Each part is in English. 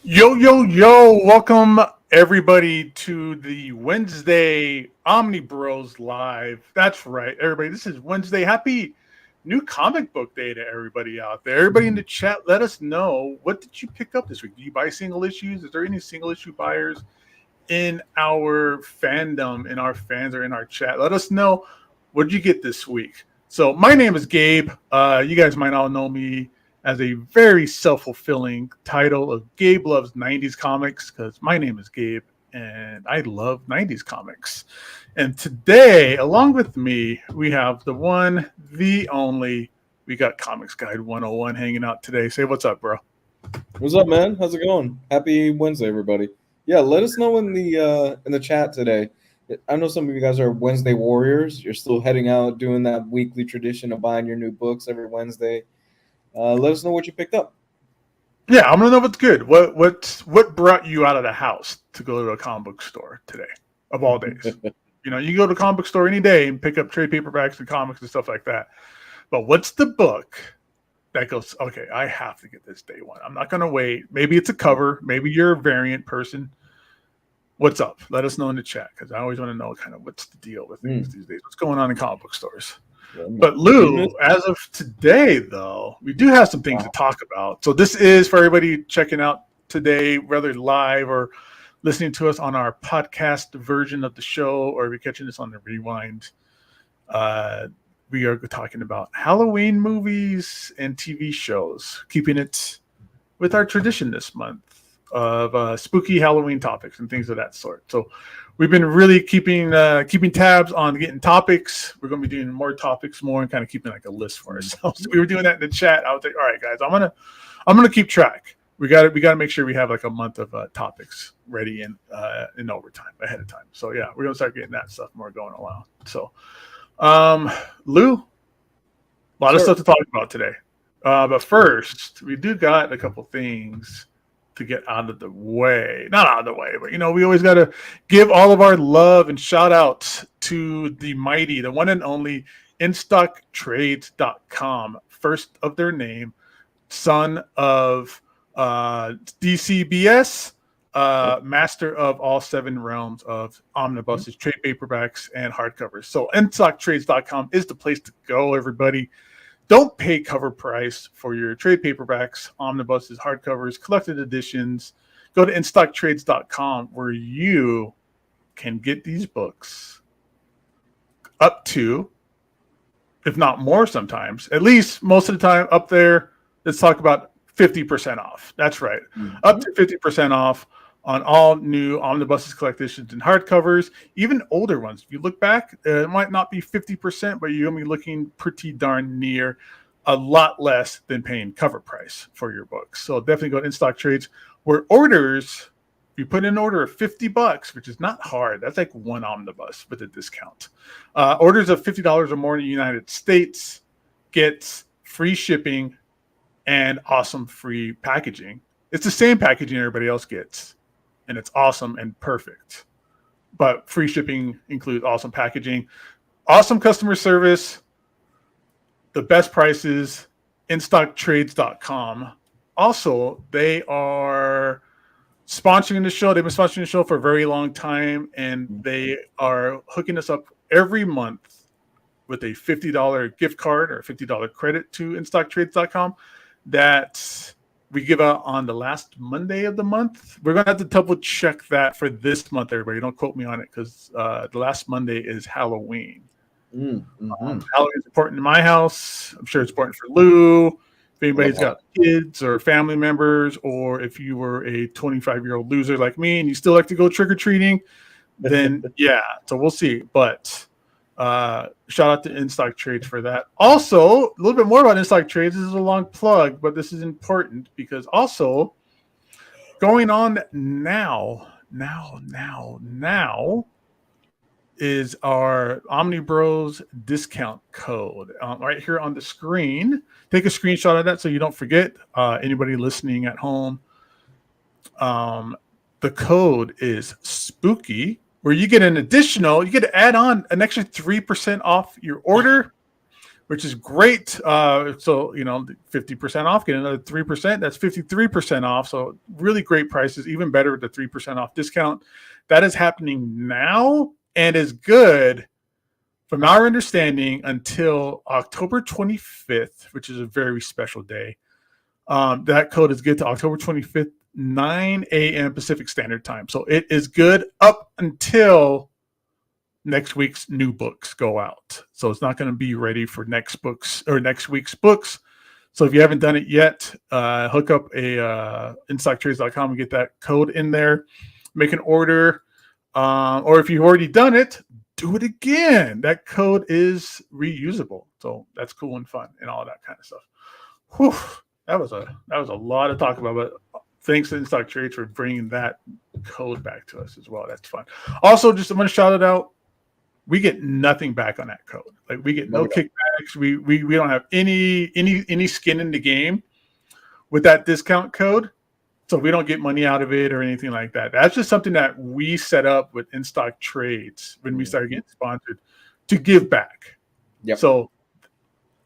Yo, yo, yo, welcome everybody to the Wednesday Omnibros Live. That's right, everybody. This is Wednesday. Happy new comic book day to everybody out there. Everybody in the chat, let us know, what did you pick up this week? Did you buy single issues? Is there any single issue buyers in our fandom, in our fans, or in our chat? Let us know, what did you get this week? So my name is Gabe. You guys might all know me as a very self-fulfilling title of Gabe Loves 90s Comics, because my name is Gabe and I love 90s comics. And today, along with me, we have the one, the only, we got Comics Guide 101 hanging out today. Say what's up, bro. What's up, man? How's it going? Happy Wednesday, everybody. Yeah, let us know in the chat today. I know some of you guys are Wednesday warriors. You're still heading out doing that weekly tradition of buying your new books every Wednesday. Let us know what you picked up. Yeah, I'm gonna know what's good. What brought you out of the house to go to a comic book store today, of all days? You know, you go to a comic book store any day and pick up trade paperbacks and comics and stuff like that. But what's the book that goes, okay, I have to get this day one. I'm not gonna wait. Maybe it's a cover. Maybe you're a variant person. What's up? Let us know in the chat, because I always want to know kind of what's the deal with things these days. What's going on in comic book stores? But Lou, as of today, though, we do have some things to talk about. So this is for everybody checking out today, whether live or listening to us on our podcast version of the show, or if you're catching this on the rewind. We are talking about Halloween movies and TV shows, keeping it with our tradition this month of spooky Halloween topics and things of that sort. So we've been really keeping tabs on getting topics. We're going to be doing more topics, and kind of keeping like a list for ourselves. We were doing that in the chat. I was like, all right, guys, I'm gonna keep track. We got to make sure we have like a month of topics ready in overtime ahead of time. So yeah, we're gonna start getting that stuff more going along. So, Lou, a lot of stuff to talk about today. But first, we do got a couple things to get out of the way. Not out of the way, but we always got to give all of our love and shout outs to the mighty, the one and only InStockTrades.com, first of their name, son of DCBS, master of all 7 realms of omnibuses, trade paperbacks, and hardcovers. So InStockTrades.com is the place to go, everybody. Don't pay cover price for your trade paperbacks, omnibuses, hardcovers, collected editions. Go to InStockTrades.com, where you can get these books up to, if not more sometimes, at least most of the time up there, let's talk about 50% off. That's right. Up to 50% off on all new omnibuses, collections, and hardcovers, even older ones. If you look back, it might not be 50%, but you're going to be looking pretty darn near, a lot less than paying cover price for your books. So definitely go to InStock Trades, where orders, if you put in an order of $50, which is not hard, that's like one omnibus with a discount. Orders of $50 or more in the United States gets free shipping and awesome free packaging. It's the same packaging everybody else gets, and it's awesome and perfect. But free shipping includes awesome packaging, awesome customer service, the best prices, InStockTrades.com. Also, they are sponsoring the show. They've been sponsoring the show for a very long time, and they are hooking us up every month with a $50 gift card or $50 credit to InStockTrades.com that we give out on the last Monday of the month. We're going to have to double check that for this month, everybody. Don't quote me on it, because the last Monday is Halloween. Halloween is important in my house. I'm sure it's important for Lou. If anybody's got kids or family members, or if you were a 25-year-old loser like me and you still like to go trick-or-treating, then yeah. So we'll see. But shout out to InStock Trades for that. Also, a little bit more about InStock Trades. This is a long plug, but this is important because also going on now is our Omnibros discount code right here on the screen. Take a screenshot of that so you don't forget. Anybody listening at home, the code is SPOOKY, where you get you get to add on an extra 3% off your order, which is great. So 50% off, get another 3%. That's 53% off. So really great prices, even better with the 3% off discount. That is happening now and is good from our understanding until October 25th, which is a very special day. That code is good to October 25th, 9 a.m. Pacific Standard Time. So it is good up until next week's new books go out. So it's not going to be ready for next week's books. So if you haven't done it yet, hook up a instocktrades.com and get that code in there. Make an order. Or if you've already done it, do it again. That code is reusable. So that's cool and fun and all that kind of stuff. Whew, that was a lot to talk about, but thanks to InStock Trades for bringing that code back to us as well. That's fun. Also, just I'm going to shout it out. We get nothing back on that code. Like we get no kickbacks. We don't have any skin in the game with that discount code. So we don't get money out of it or anything like that. That's just something that we set up with InStock Trades when we started getting sponsored to give back. Yep. So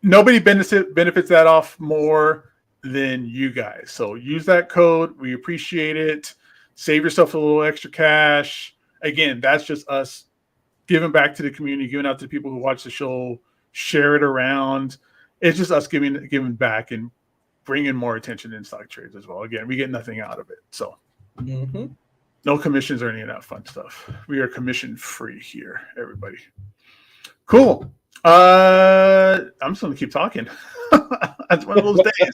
nobody benefits that off more than you guys. So use that code. We appreciate it. Save yourself a little extra cash. Again, that's just us giving back to the community, giving out to the people who watch the show, share it around. It's just us giving back and bringing more attention in stock trades as well. Again, we get nothing out of it. So no commissions or any of that fun stuff. We are commission free here, everybody. Cool. I'm just going to keep talking. That's one of those days.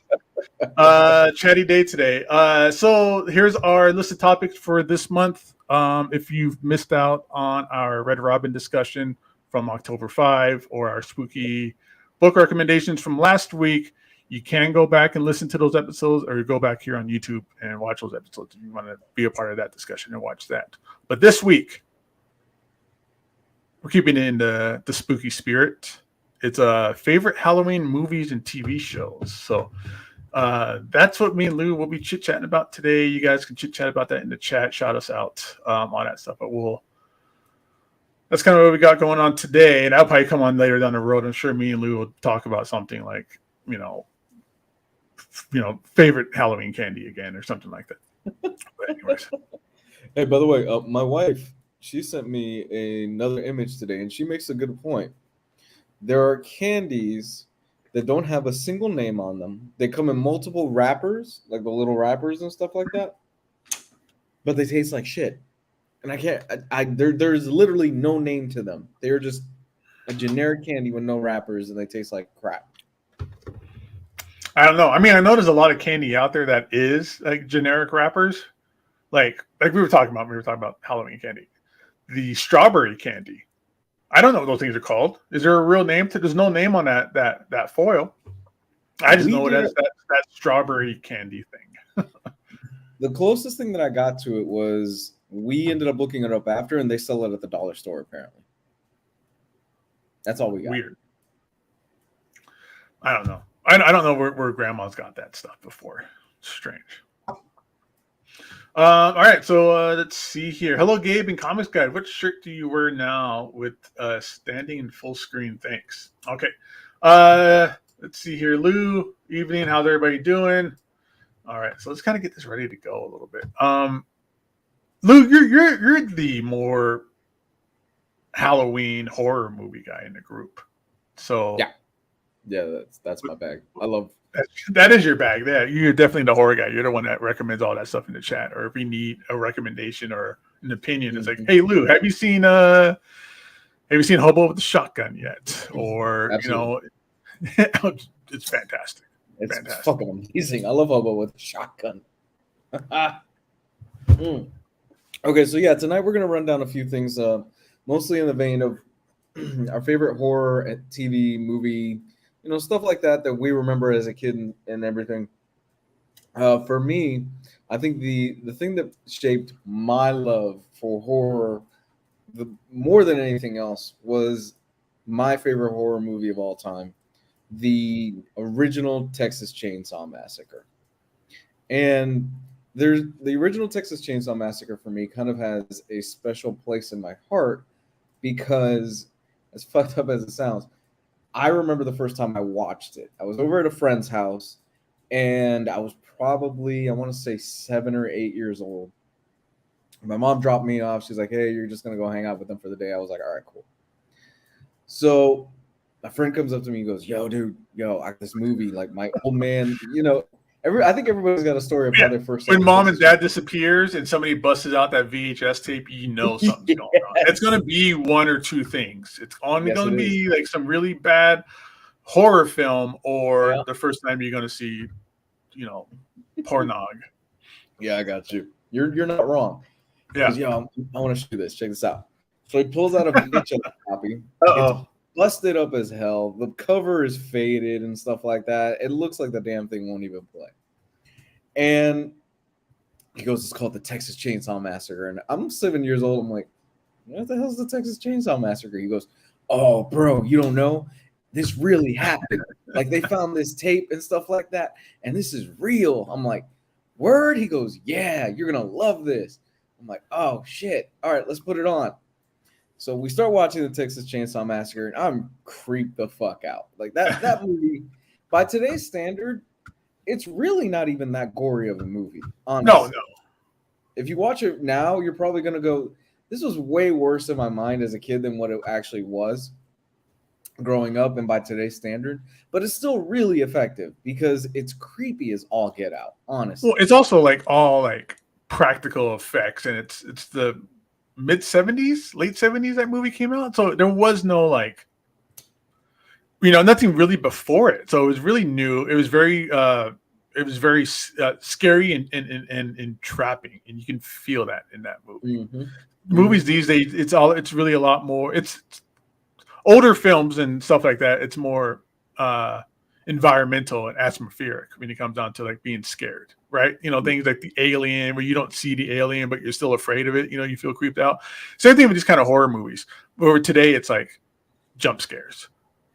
Chatty day today. So here's our list of topics for this month. If you've missed out on our Red Robin discussion from October 5 or our spooky book recommendations from last week, you can go back and listen to those episodes, or go back here on YouTube and watch those episodes if you want to be a part of that discussion and watch that. But this week, we're keeping it in the spooky spirit. It's favorite Halloween movies and TV shows. So that's what me and Lou will be chit-chatting about today. You guys can chit-chat about that in the chat. Shout us out on that stuff. But that's kind of what we got going on today. And that'll probably come on later down the road. I'm sure me and Lou will talk about something like, favorite Halloween candy again or something like that. But anyways. Hey, by the way, my wife, she sent me another image today, and she makes a good point. There are candies that don't have a single name on them. They come in multiple wrappers, like the little wrappers and stuff like that, but they taste like shit. And I can't. There's literally no name to them. They're just a generic candy with no wrappers, and they taste like crap. I don't know. I mean, I know there's a lot of candy out there that is like generic wrappers, like we were talking about. We were talking about Halloween candy, the strawberry candy. I don't know what those things are called. Is there a real name to? There's no name on that foil. I just know it as that strawberry candy thing. The closest thing that I got to it was we ended up looking it up after, and they sell it at the dollar store apparently. That's all we got. Weird. I don't know. I don't know where grandma's got that stuff before. Strange. All right, so let's see here. Hello, Gabe and Comics Guide. What shirt do you wear now with standing in full screen? Thanks. Okay. Let's see here. Lou, evening. How's everybody doing? All right, so let's kind of get this ready to go a little bit. Lou, you're the more Halloween horror movie guy in the group. So yeah, that's my bag. I love that is your bag. Yeah, you're definitely the horror guy. You're the one that recommends all that stuff in the chat. Or if we need a recommendation or an opinion, it's like, hey Lou, have you seen Hobo with the Shotgun yet? Or Absolutely. It's fantastic. It's fantastic. Fucking amazing. I love Hobo with the Shotgun. Okay, so yeah, tonight we're gonna run down a few things, mostly in the vein of our favorite horror and TV movie, stuff like that we remember as a kid and everything. For me, I think the thing that shaped my love for horror more than anything else was my favorite horror movie of all time, the original Texas Chainsaw Massacre. And the original Texas Chainsaw Massacre for me kind of has a special place in my heart because, as fucked up as it sounds, I remember the first time I watched it. I was over at a friend's house, and I was probably, I want to say 7 or 8 years old. My mom dropped me off. She's like, "Hey, you're just gonna go hang out with them for the day." I was like, "All right, cool." So my friend comes up to me and goes, "Yo, dude, I got this movie. Like my old man, I think everybody's got a story of how their first. When mom and dad disappears and somebody busts out that VHS tape, you know something's going on. It's going to be one or two things. It's only going to be like some really bad horror film, or the first time you're going to see, pornog. Yeah, I got you. You're not wrong. Yeah. Because, I want to show you this. Check this out. So he pulls out a VHS copy. It's busted up as hell. The cover is faded and stuff like that. It looks like the damn thing won't even play. And he goes, "It's called the Texas Chainsaw Massacre." And I'm 7 years old. I'm like, "What the hell is the Texas Chainsaw Massacre?" He goes, "Oh, bro, you don't know? This really happened. Like they found this tape and stuff like that. And this is real." I'm like, "Word?" He goes, "Yeah, you're going to love this." I'm like, "Oh, shit. All right, let's put it on." So we start watching the Texas Chainsaw Massacre, and I'm creeped the fuck out. Like that movie, by today's standard, it's really not even that gory of a movie. Honestly. No. If you watch it now, you're probably going to go, "This was way worse in my mind as a kid than what it actually was growing up and by today's standard." But it's still really effective because it's creepy as all get out, honestly. Well, it's also like all like practical effects, and it's the mid 70s, late 70s that movie came out. So there was no like, nothing really before it. So it was really new. It was very scary and entrapping, and you can feel that in that movie. Mm-hmm. Movies these days, it's really a lot more. It's older films and stuff like that. It's more environmental and atmospheric when it comes down to like being scared, right? Things like the Alien, where you don't see the alien but you're still afraid of it. You feel creeped out. Same thing with these kind of horror movies, where today it's like jump scares.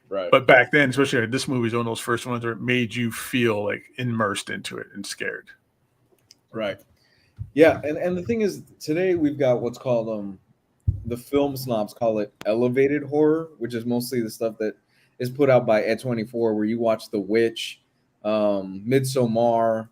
Right. But back then, especially this movie is one of those first ones where it made you feel like immersed into it and scared. Right. Yeah, and the thing is, today we've got what's called the film snobs call it elevated horror, which is mostly the stuff that is put out by A24, where you watch The Witch, Midsommar,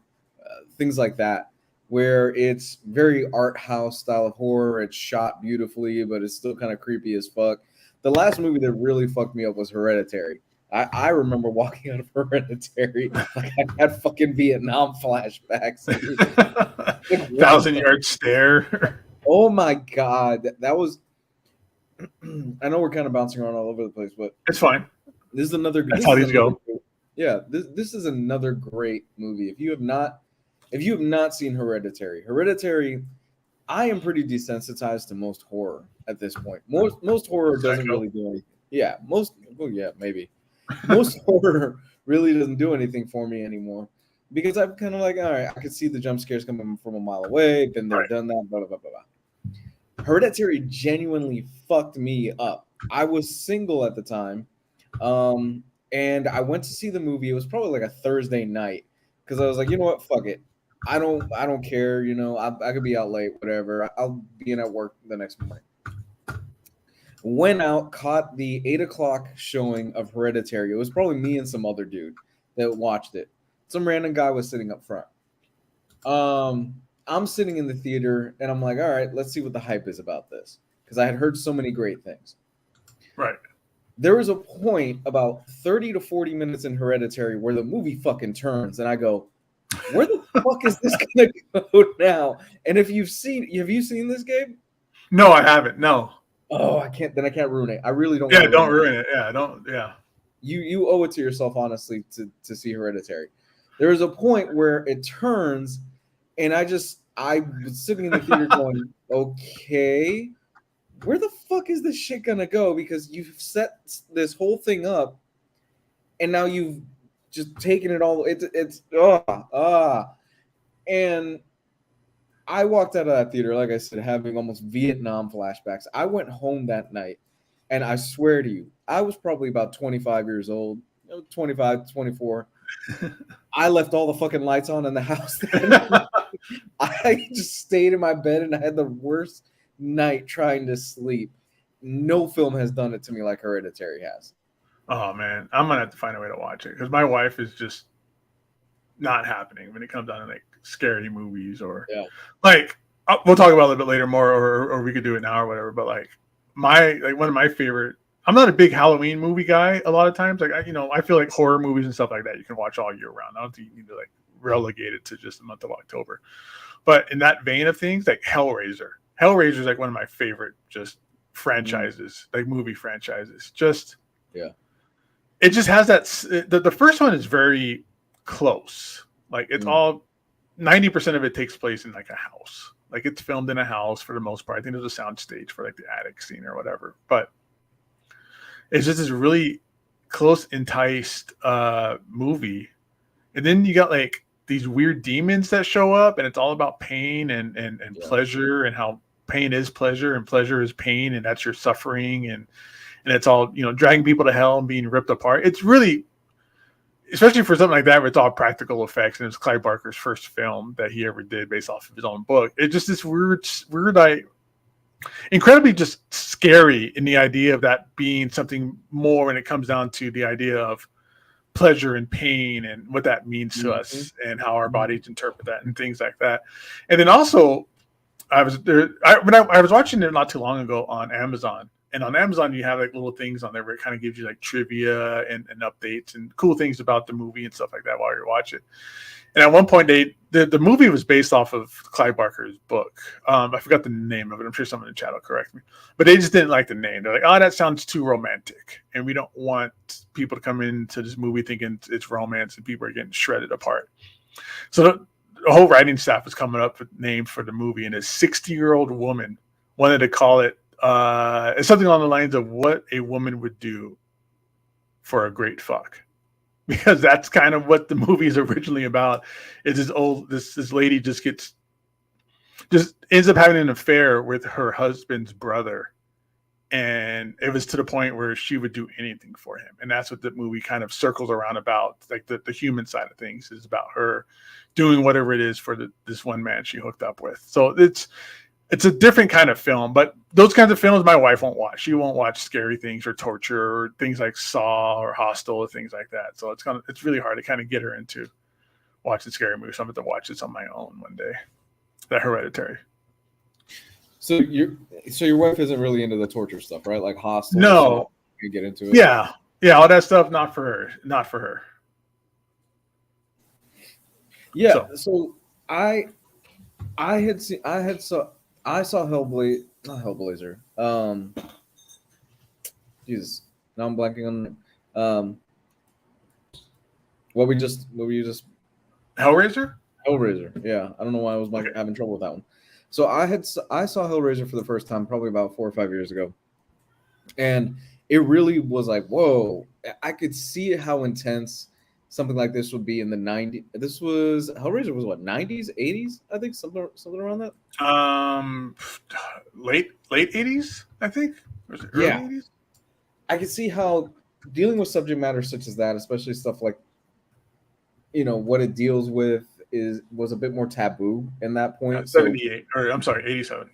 things like that, where it's very art house style of horror. It's shot beautifully, but it's still kind of creepy as fuck. The last movie that really fucked me up was Hereditary. I remember walking out of Hereditary like I had fucking Vietnam flashbacks. 1,000-yard stare. Oh my God. That was, I know we're kind of bouncing around all over the place, but it's fine. This is another. That's how these go. Yeah, this is another great movie. If you have not seen Hereditary, I am pretty desensitized to most horror at this point. Most horror doesn't really do anything. Yeah, maybe. Most horror really doesn't do anything for me anymore, because I'm kind of like, all right, I can see the jump scares coming from a mile away. Been there, done that. Blah blah blah blah. Hereditary genuinely fucked me up. I was single at the time, and I went to see the movie. It was probably like a Thursday night, because I was like, you know what, fuck it. I don't care. I could be out late, whatever. I'll be in at work the next morning. Went out, caught the 8:00 showing of Hereditary. It was probably me and some other dude that watched it. Some random guy was sitting up front. I'm sitting in the theater, and I'm like, all right, let's see what the hype is about this, because I had heard so many great things. Right. There was a point about 30 to 40 minutes in Hereditary where the movie fucking turns, and I go, where the fuck is this gonna go now? And have you seen this, Gabe? No, I haven't. No. Oh, I can't ruin it. I really don't. Yeah, don't ruin it. Yeah, don't. Yeah. You owe it to yourself, honestly, to see Hereditary. There is a point where it turns, and I was sitting in the theater going, okay, where the fuck is this shit gonna go? Because you've set this whole thing up, and now you've just taken it all. And I walked out of that theater, like I said, having almost Vietnam flashbacks. I went home that night, and I swear to you, I was probably about 25 years old, 25, 24. I left all the fucking lights on in the house. I just stayed in my bed, and I had the worst night trying to sleep. No film has done it to me like Hereditary has. Oh man, I'm gonna have to find a way to watch it because my wife is just not happening when it comes down to like scary movies or Yeah. like we'll talk about it a little bit later more or we could do it now or whatever. But like one of my favorite. I'm not a big Halloween movie guy. A lot of times, like I feel like horror movies and stuff like that you can watch all year round. I don't think you need to like relegate it to just the month of October. But in that vein of things, like Hellraiser. Hellraiser is like one of my favorite just franchises, like movie franchises. Just Yeah. it just has that. The first one is very close. Like it's all 90% of it takes place in like a house. Like it's filmed in a house for the most part. I think there's a sound stage for like the attic scene or whatever. But it's just this really close enticed movie. And then you got like these weird demons that show up and it's all about pain and pleasure and how pain is pleasure and pleasure is pain and that's your suffering and it's all dragging people to hell and being ripped apart. It's really, especially for something like that where it's all practical effects and it's Clive Barker's first film that he ever did based off of his own book. It's just this weird incredibly just scary in the idea of that being something more when it comes down to the idea of pleasure and pain and what that means to us and how our bodies interpret that and things like that. And then also I was there when I was watching it not too long ago on Amazon. And on Amazon, you have like little things on there where it kind of gives you like trivia and updates and cool things about the movie and stuff like that while you're watching. And at one point, the movie was based off of Clive Barker's book. I forgot the name of it. I'm sure someone in the chat will correct me. But they just didn't like the name. They're like, oh, that sounds too romantic. And we don't want people to come into this movie thinking it's romance and people are getting shredded apart. So the whole writing staff was coming up with names for the movie. And a 60-year-old woman wanted to call it something along the lines of what a woman would do for a great fuck, because that's kind of what the movie is originally about. Is this lady just ends up having an affair with her husband's brother, and it was to the point where she would do anything for him, and that's what the movie kind of circles around about. Like the human side of things is about her doing whatever it is for this one man she hooked up with. So it's a different kind of film, but those kinds of films my wife won't watch. She won't watch scary things or torture or things like Saw or Hostel or things like that. So it's really hard to kind of get her into watching scary movies. So I'm going to watch this on my own one day. That Hereditary. So your wife isn't really into the torture stuff, right? Like Hostel. No. You get into it. Yeah, all that stuff not for her. Not for her. Yeah. So I saw Hellblazer. Jesus, now I'm blanking on what were you just Hellraiser? Hellraiser. Yeah, I don't know why I was having trouble with that one. So I saw Hellraiser for the first time probably about 4 or 5 years ago, and it really was like, whoa! I could see how intense something like this would be in the 90s. This was Hellraiser was what, 90s, 80s? I think something around that. Late 80s, I think. Was it early 80s? I can see how dealing with subject matter such as that, especially stuff like what it deals with was a bit more taboo in that point. 78 or I'm sorry, 87.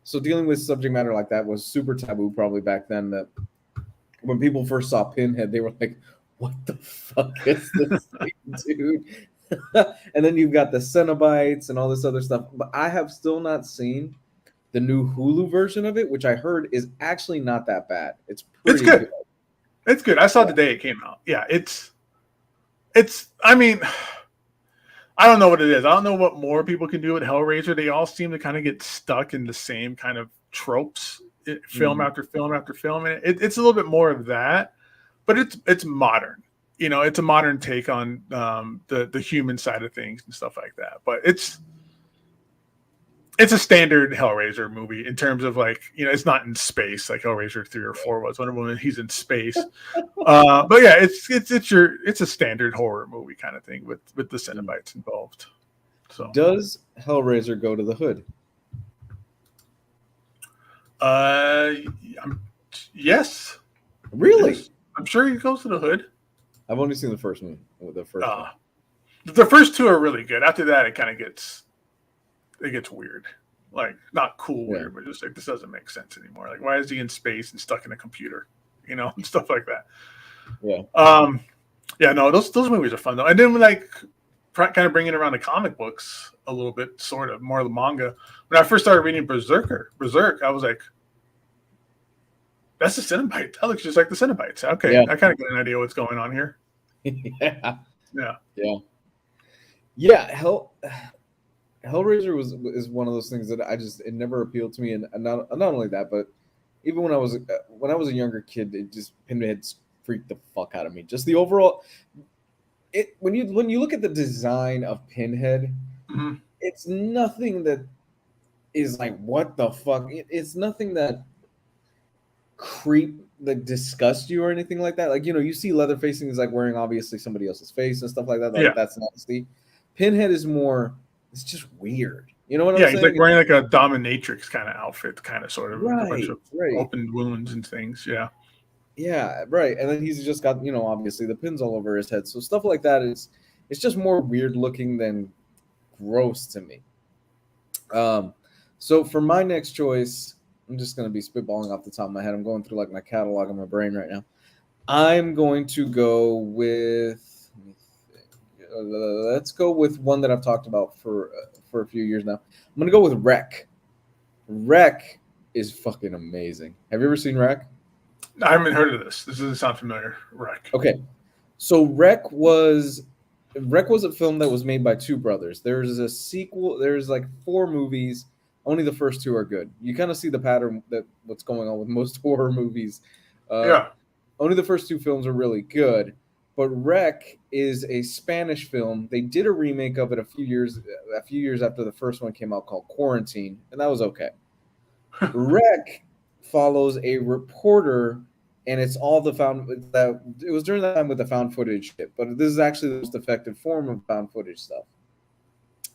So dealing with subject matter like that was super taboo probably back then. That when people first saw Pinhead, they were like, what the fuck is this thing, dude? And then you've got the Cenobites and all this other stuff. But I have still not seen the new Hulu version of it, which I heard is actually not that bad. It's pretty good. It's good. I saw it the day it came out. Yeah, it's I mean, I don't know what it is. I don't know what more people can do with Hellraiser. They all seem to kind of get stuck in the same kind of tropes, film after film after film. And it's a little bit more of that. But it's modern, it's a modern take on the human side of things and stuff like that. But it's a standard Hellraiser movie in terms of like, it's not in space like Hellraiser 3 or 4 was. Wonder Woman, he's in space. But yeah, it's a standard horror movie kind of thing with the Cenobites involved. So does Hellraiser go to the hood? Yes. Really? Yes. I'm sure he goes to the hood. I've only seen the first one. The first two are really good. After that, it kind of gets weird. Like, not cool weird, but just like, this doesn't make sense anymore. Like, why is he in space and stuck in a computer? And stuff like that. Yeah. Yeah, no, those movies are fun though. And then like kind of bringing around the comic books a little bit, sort of more of the manga. When I first started reading Berserk, I was like, that's the Cenobite. That looks just like the Cenobites. Okay, Yeah. I kind of get an idea what's going on here. Yeah. Yeah. Yeah. Hellraiser is one of those things that it never appealed to me, and not only that, but even when I was a younger kid, it just Pinhead freaked the fuck out of me. Just the overall, when you look at the design of Pinhead, Mm-hmm. it's nothing that is like what the fuck. It's nothing that disgust you or anything like that. Like, you see Leatherface is like wearing obviously somebody else's face and stuff like that. Like, Yeah. that's nasty. Pinhead is more. It's just weird. You know what I'm Yeah, saying? he's like wearing like a dominatrix kind of outfit, kind of sort of with a bunch of Right. open wounds and things. Yeah. Yeah, right. And then he's just got, obviously the pins all over his head. So stuff like that it's just more weird looking than gross to me. So for my next choice, I'm just gonna be spitballing off the top of my head. I'm going through like my catalog in my brain right now. I'm going to go with let's go with one that I've talked about for a few years now. I'm gonna go with Wreck. Wreck is fucking amazing. Have you ever seen Wreck? I haven't heard of this. This doesn't sound familiar. Wreck. Okay, so Wreck was a film that was made by two brothers. There's a sequel. There's like 4 movies. Only the first 2 are good. You kind of see the pattern that what's going on with most horror movies. Yeah. Only the first 2 films are really good. But Wreck is a Spanish film. They did a remake of it a few years after the first one came out called Quarantine, and that was okay. Wreck follows a reporter, and it's all it was during that time with the found footage shit, but this is actually the most effective form of found footage stuff.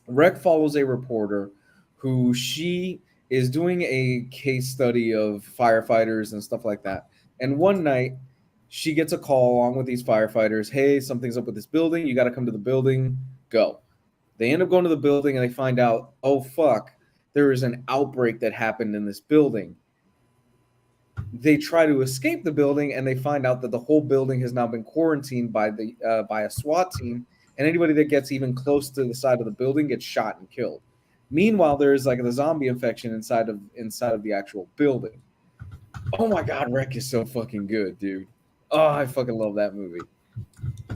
Wreck follows a reporter who she is doing a case study of firefighters and stuff like that. And one night she gets a call along with these firefighters. Hey, something's up with this building. You got to come to the building. Go. They end up going to the building and they find out, oh, fuck, there is an outbreak that happened in this building. They try to escape the building and they find out that the whole building has now been quarantined by a SWAT team, and anybody that gets even close to the side of the building gets shot and killed. Meanwhile, there's like the zombie infection inside of the actual building. Oh my god, Wreck is so fucking good, dude. Oh, I fucking love that movie.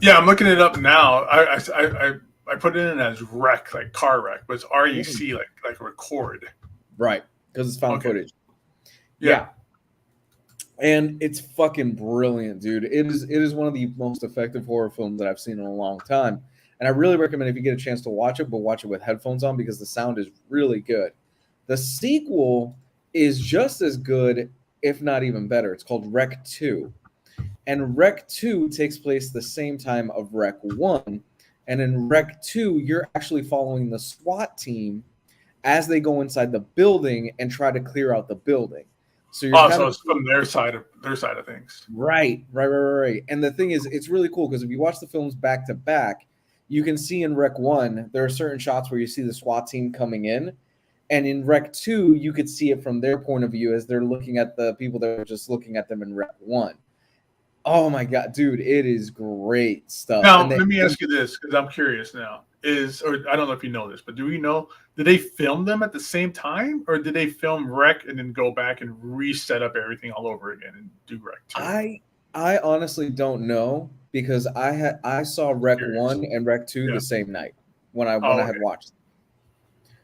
Yeah, I'm looking it up now. I put it in as wreck, like car wreck, but it's REC, like record. Right, because it's found footage. Yeah. And it's fucking brilliant, dude. It is one of the most effective horror films that I've seen in a long time. And I really recommend if you get a chance to watch it, but watch it with headphones on because the sound is really good. The sequel is just as good, if not even better. It's called Wreck 2. And Wreck 2 takes place the same time of Wreck 1. And in Wreck 2, you're actually following the SWAT team as they go inside the building and try to clear out the building. So you're so it's from their side of things. Right. And the thing is, it's really cool because if you watch the films back to back, you can see in Wreck 1, there are certain shots where you see the SWAT team coming in. And in Wreck 2, you could see it from their point of view as they're looking at the people that are just looking at them in Wreck 1. Oh my god, dude, it is great stuff. Now, let me ask you this, because I'm curious now. Or I don't know if you know this, but do we know, did they film them at the same time, or did they film Wreck and then go back and reset up everything all over again and do Wreck 2? I honestly don't know because I saw Wreck 1 and Wreck 2 the same night when I had watched them.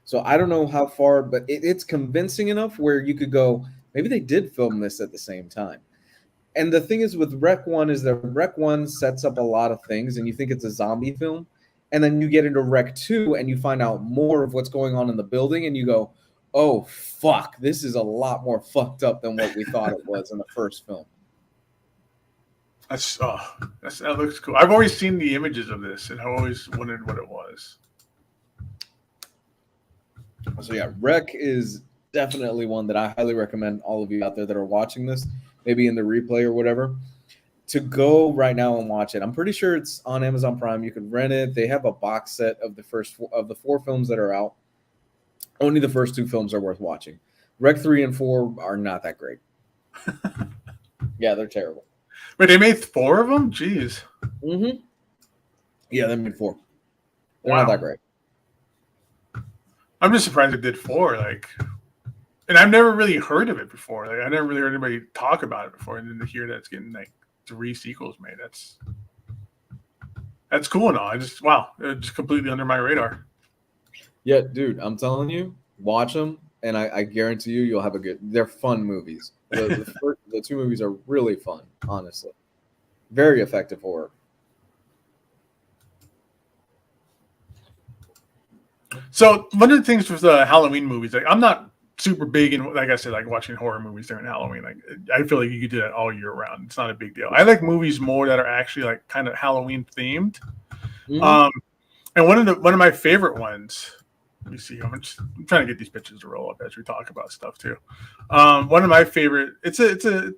So I don't know how far, but it's convincing enough where you could go, maybe they did film this at the same time. And the thing is with Wreck 1 is that Wreck 1 sets up a lot of things and you think it's a zombie film. And then you get into Wreck 2 and you find out more of what's going on in the building and you go, oh, fuck, this is a lot more fucked up than what we thought it was in the first film. That looks cool. I've always seen the images of this and I always wondered what it was. So yeah, Wreck is definitely one that I highly recommend all of you out there that are watching this, maybe in the replay or whatever, to go right now and watch it. I'm pretty sure it's on Amazon Prime. You can rent it. They have a box set of the 4 films that are out. Only the first 2 films are worth watching. Wreck 3 and 4 are not that great. Yeah, they're terrible. But they made 4 of them. Jeez. Mm-hmm. Yeah, they made 4. They're Wow. not that great. I'm just surprised they did 4. Like, and I've never really heard of it before. Like, I never really heard anybody talk about it before, and then to hear that it's getting like 3 sequels made, that's cool and all. I just it's just completely under my radar. Yeah, dude, I'm telling you, watch them, and I guarantee you'll have a good. They're fun movies. The 2 movies are really fun, honestly. Very effective horror. So one of the things with the Halloween movies, like I'm not super big in, like I said, like watching horror movies during Halloween. Like I feel like you could do that all year round. It's not a big deal. I like movies more that are actually like kind of Halloween themed. Mm-hmm. And one of my favorite ones. Let me see. I'm trying to get these pictures to roll up as we talk about stuff too. One of my favorite. It's a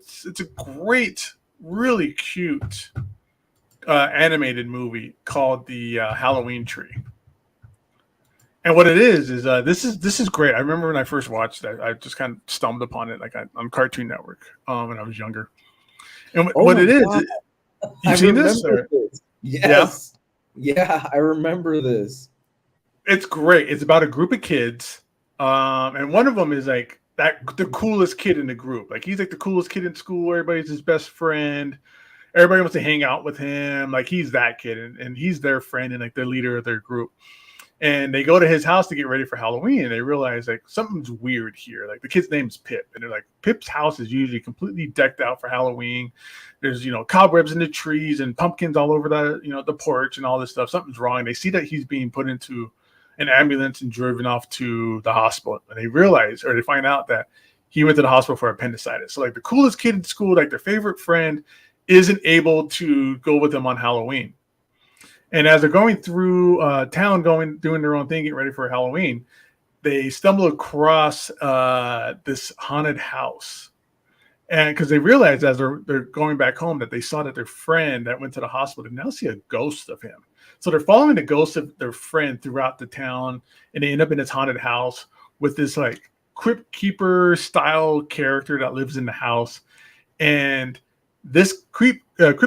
great, really cute animated movie called the Halloween Tree. And what it is this is great. I remember when I first watched that, I just kind of stumbled upon it like on Cartoon Network when I was younger. And what it is, you've seen this? This. Yes. Yeah, I remember this. It's great. It's about a group of kids, and one of them is like the coolest kid in the group. Like he's like the coolest kid in school. Everybody's his best friend. Everybody wants to hang out with him. Like he's that kid, and he's their friend and like the leader of their group. And they go to his house to get ready for Halloween, and they realize like something's weird here. Like the kid's name's Pip, and they're like, Pip's house is usually completely decked out for Halloween. There's cobwebs in the trees and pumpkins all over the porch and all this stuff. Something's wrong. They see that he's being put into an ambulance and driven off to the hospital, and they find out that he went to the hospital for appendicitis. So like the coolest kid in school, like their favorite friend, isn't able to go with them on Halloween. And as they're going through town, doing their own thing, getting ready for Halloween, they stumble across this haunted house. And because they realize as they're going back home that they saw that their friend that went to the hospital now see a ghost of him. So they're following the ghost of their friend throughout the town, and they end up in this haunted house with this like crypt keeper style character that lives in the house. And this crypt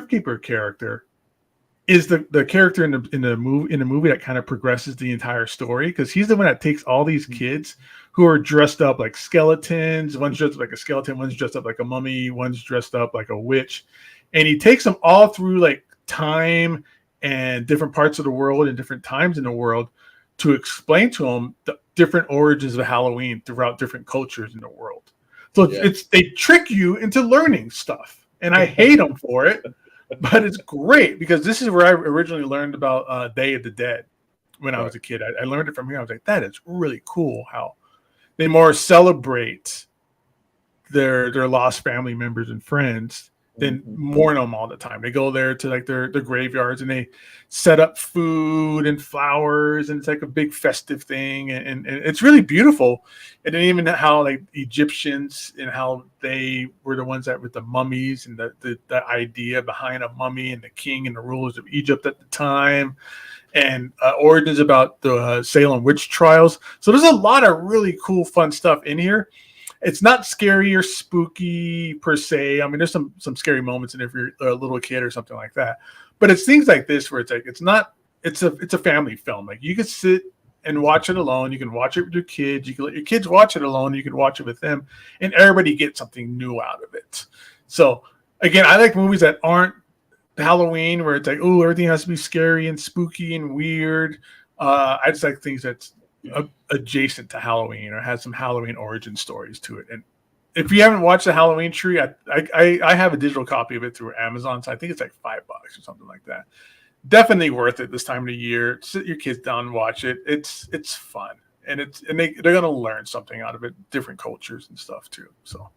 keeper character is the character in the movie that kind of progresses the entire story, because he's the one that takes all these kids who are dressed up like skeletons. One's dressed up like a skeleton, one's dressed up like a mummy, one's dressed up like a witch, and he takes them all through like time and different parts of the world and different times in the world to explain to them the different origins of Halloween throughout different cultures in the world. So they trick you into learning stuff, and I hate them for it. But it's great because this is where I originally learned about Day of the Dead when I was a kid. I learned it from here. I was like, that is really cool how they more celebrate their lost family members and friends than mourn them all the time. They go there to like their graveyards and they set up food and flowers, and it's like a big festive thing, and it's really beautiful. And then even how like Egyptians and how they were the ones that with the mummies and the idea behind a mummy and the king and the rulers of Egypt at the time, and origins about the Salem witch trials. So there's a lot of really cool, fun stuff in here. It's not scary or spooky per se. I mean, there's some scary moments in it if you're a little kid or something like that. But it's things like this where it's like it's a family film. Like you could sit and watch it alone. You can watch it with your kids. You can let your kids watch it alone. You can watch it with them, and everybody gets something new out of it. So again, I like movies that aren't Halloween where it's like, oh, everything has to be scary and spooky and weird. I just like things that's adjacent to Halloween or has some Halloween origin stories to it. And if you haven't watched the Halloween Tree, I have a digital copy of it through Amazon, so I think it's like $5 or something like that. Definitely worth it this time of the year. Sit your kids down and watch it. It's fun, and they're gonna learn something out of it, different cultures and stuff too. So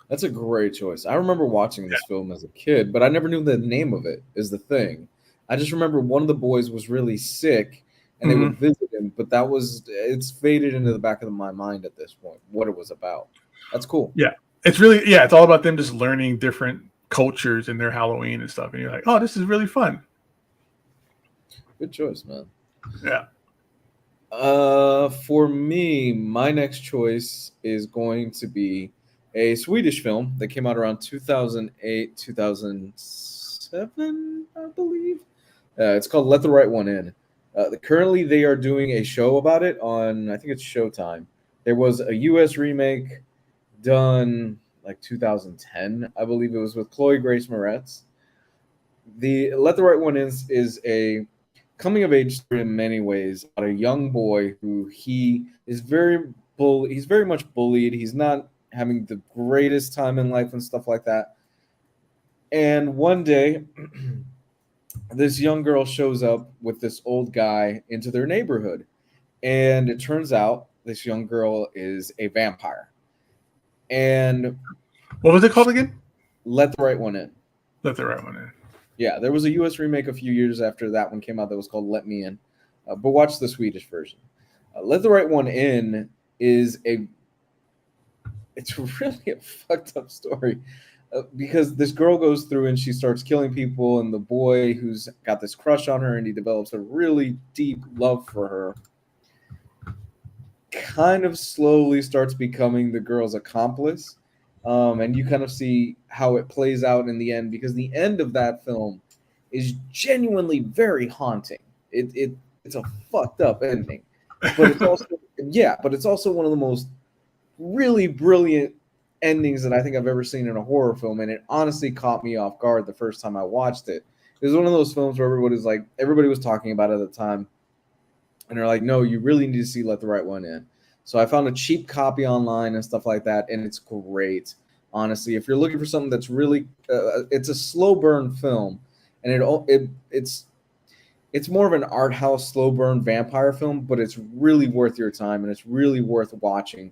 that's a great choice. I remember watching this film as a kid, but I never knew the name of it. Is the thing. I just remember one of the boys was really sick, and they would visit him, but it's faded into the back of my mind at this point what it was about. That's cool. Yeah, it's all about them just learning different cultures and their Halloween and stuff, and you're like, oh, this is really fun. Good choice, man. Yeah. For me, my next choice is going to be a Swedish film that came out around 2008, 2007, I believe. It's called Let the Right One In. Currently, they are doing a show about it on, I think it's Showtime. There was a U.S. remake done like 2010, I believe it was, with Chloe Grace Moretz. The Let the Right One In is a coming of age story in many ways about a young boy who he is he's very much bullied. He's not having the greatest time in life and stuff like that. And one day, this young girl shows up with this old guy into their neighborhood. And it turns out this young girl is a vampire. And what was it called again? Let the Right One In. Let the Right One In. Yeah, there was a U.S. remake a few years after that one came out that was called Let Me In. But watch the Swedish version. Let the Right One In it's really a fucked up story. Because this girl goes through and she starts killing people, and the boy who's got this crush on her and he develops a really deep love for her kind of slowly starts becoming the girl's accomplice. And you kind of see how it plays out in the end, because the end of that film is genuinely very haunting. It's a fucked up ending, but it's also but it's also one of the most really brilliant endings that I think I've ever seen in a horror film, and it honestly caught me off guard the first time I watched it. It was one of those films where everybody was talking about it at the time, and they're like, "No, you really need to see Let the Right One In." So I found a cheap copy online and stuff like that, and it's great. Honestly, if you're looking for something that's really, it's a slow burn film, and it's more of an art house slow burn vampire film, but it's really worth your time and it's really worth watching.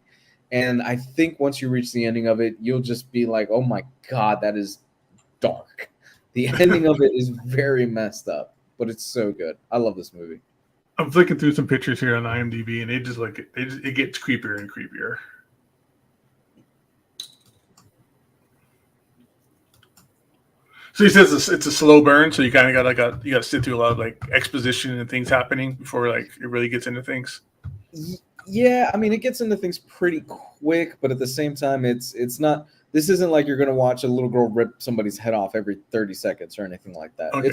And I think once you reach the ending of it, you'll just be like, "Oh my God, that is dark." The ending of it is very messed up, but it's so good. I love this movie. I'm flicking through some pictures here on IMDb, and it gets creepier and creepier. So he says it's a slow burn, so you kind of got to sit through a lot of like exposition and things happening before like it really gets into things. Yeah, I mean, it gets into things pretty quick, but at the same time, it's not. This isn't like you're going to watch a little girl rip somebody's head off every 30 seconds or anything like that. Okay.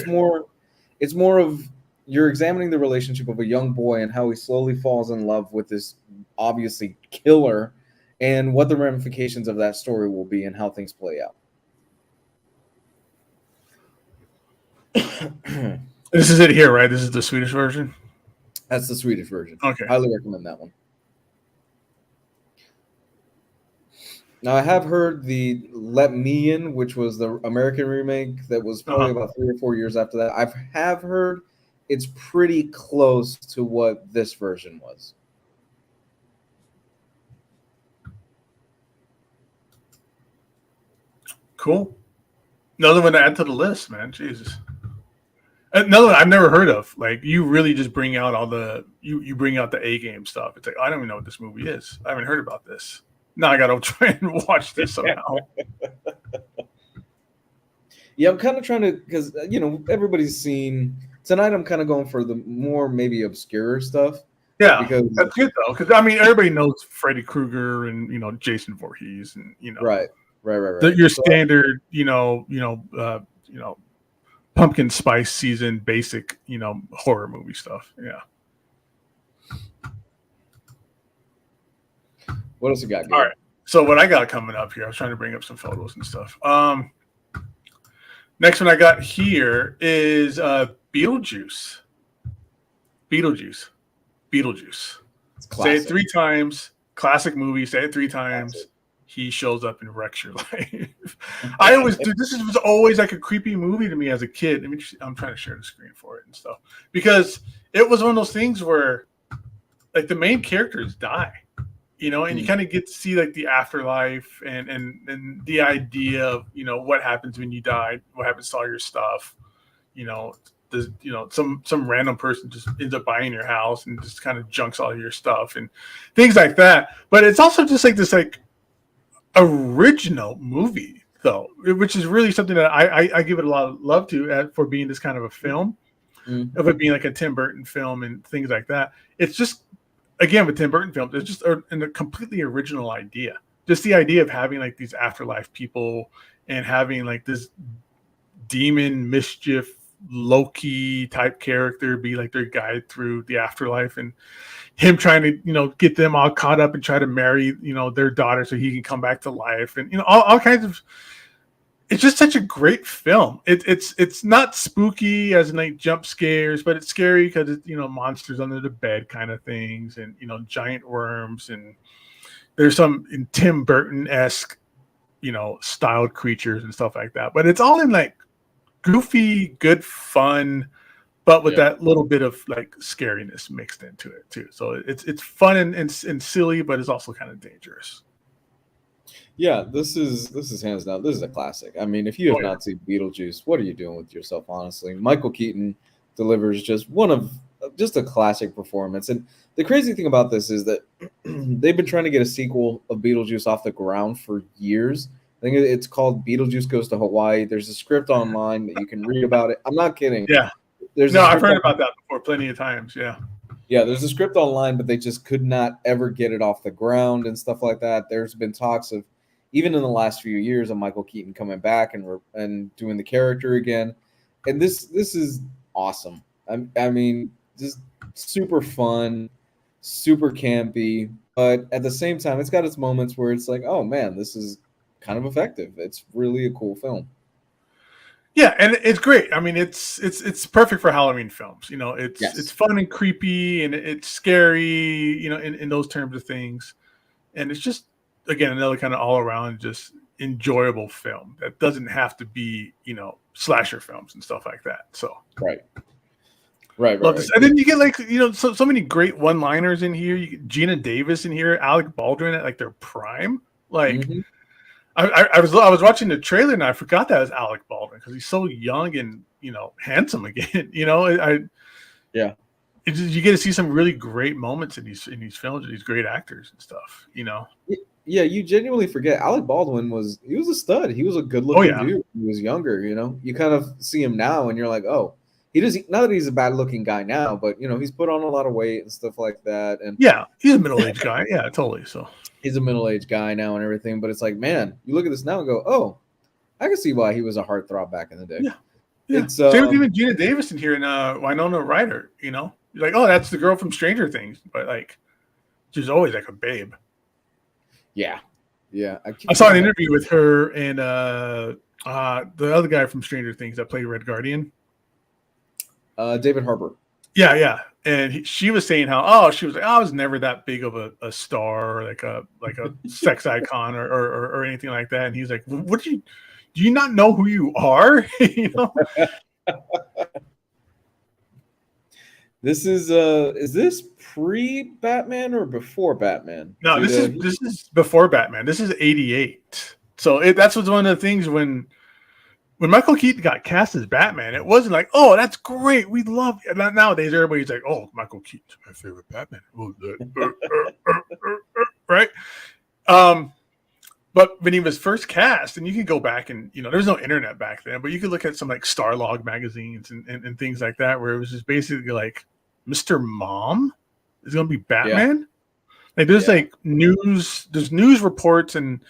It's more of you're examining the relationship of a young boy and how he slowly falls in love with this obviously killer, and what the ramifications of that story will be and how things play out. This is it here, right? This is the Swedish version? That's the Swedish version. Okay. Highly recommend that one. Now, I have heard the Let Me In, which was the American remake that was probably about 3 or 4 years after that. I have heard it's pretty close to what this version was. Cool. Another one to add to the list, man. Jesus. Another one I've never heard of. Like, you really just bring out you bring out the A-game stuff. It's like, I don't even know what this movie is. I haven't heard about this. Now I got to try and watch this somehow. Yeah, I'm kind of trying to, because, everybody's seen. Tonight I'm kind of going for the more maybe obscure stuff. Yeah, because that's good, though. Because, I mean, everybody knows Freddy Krueger and, Jason Voorhees and, Right. Your standard, pumpkin spice season basic, horror movie stuff. Yeah. What else you got? All right. So what I got coming up here, I was trying to bring up some photos and stuff. Next one I got here is Beetlejuice. Say it 3 times. Classic movie. Say it 3 times. He shows up and wrecks your life. This was always like a creepy movie to me as a kid. I'm trying to share the screen for it and stuff, because it was one of those things where like the main characters die, and you kind of get to see like the afterlife and the idea of, what happens when you die, what happens to all your stuff, some random person just ends up buying your house and just kind of junks all your stuff and things like that. But it's also just like this like original movie, though, which is really something that I give it a lot of love to for being this kind of a film, of it being like a Tim Burton film and things like that. It's just, again, with Tim Burton films, it's just a completely original idea. just the idea of having like these afterlife people and having like this demon mischief Loki type character be like their guide through the afterlife, and him trying to, get them all caught up and try to marry, their daughter so he can come back to life, and all kinds of. It's just such a great film. It's not spooky as in like jump scares, but it's scary because it's monsters under the bed kind of things, and giant worms, and there's some in Tim Burton-esque styled creatures and stuff like that. But it's all in like goofy, good fun, but with that little bit of like scariness mixed into it too. So it's fun and silly, but it's also kind of dangerous. Yeah, this is hands down. This is a classic. I mean, if you have not seen Beetlejuice, what are you doing with yourself? Honestly, Michael Keaton delivers just a classic performance. And the crazy thing about this is that they've been trying to get a sequel of Beetlejuice off the ground for years. I think it's called Beetlejuice Goes to Hawaii. There's a script online that you can read about it. I'm not kidding. Yeah. I've heard about that before plenty of times. Yeah. Yeah, there's a script online, but they just could not ever get it off the ground and stuff like that. There's been talks of, even in the last few years, of Michael Keaton coming back and doing the character again. And this is awesome. I mean, just super fun, super campy, but at the same time, it's got its moments where it's like, oh man, this is kind of effective. It's really a cool film. Yeah, and it's great. I mean, it's perfect for Halloween films. It's fun and creepy, and it's scary. In those terms of things, and it's just, again, another kind of all around just enjoyable film that doesn't have to be slasher films and stuff like that. So right. Love this. And then you get like so many great one-liners in here. You get Gina Davis in here, Alec Baldwin at like their prime. Like I was watching the trailer and I forgot that was Alec Baldwin because he's so young and handsome again. You get to see some really great moments in these films with these great actors and stuff. Yeah, you genuinely forget Alec Baldwin was a stud. He was a good-looking dude. He was younger, You kind of see him now and you're like, oh, he does. Not that he's a bad-looking guy now, but he's put on a lot of weight and stuff like that. And yeah, he's a middle-aged guy. Yeah, totally. So he's a middle-aged guy now and everything. But it's like, man, you look at this now and go, oh, I can see why he was a heartthrob back in the day. Yeah. It's same with even Gina Davis in here and Winona Ryder. You're like, oh, that's the girl from Stranger Things, but like, she's always like a babe. Yeah. I saw an interview with her and the other guy from Stranger Things that played Red Guardian. David Harbour. Yeah. And she was saying how, she was like, I was never that big of a star or like a sex icon or anything like that. And he's like, do you not know who you are? This is this pre-Batman or before Batman? No, this is before Batman. This is 88. So that's what's one of the things when Michael Keaton got cast as Batman, it wasn't like, oh, that's great, we love it. Nowadays everybody's like, oh, Michael Keaton's my favorite Batman. Right? But when he was first cast, and you can go back and there was no internet back then, but you could look at some like Starlog magazines and things like that, where it was just basically like Mr. Mom is going to be Batman. Like there's like there's news reports and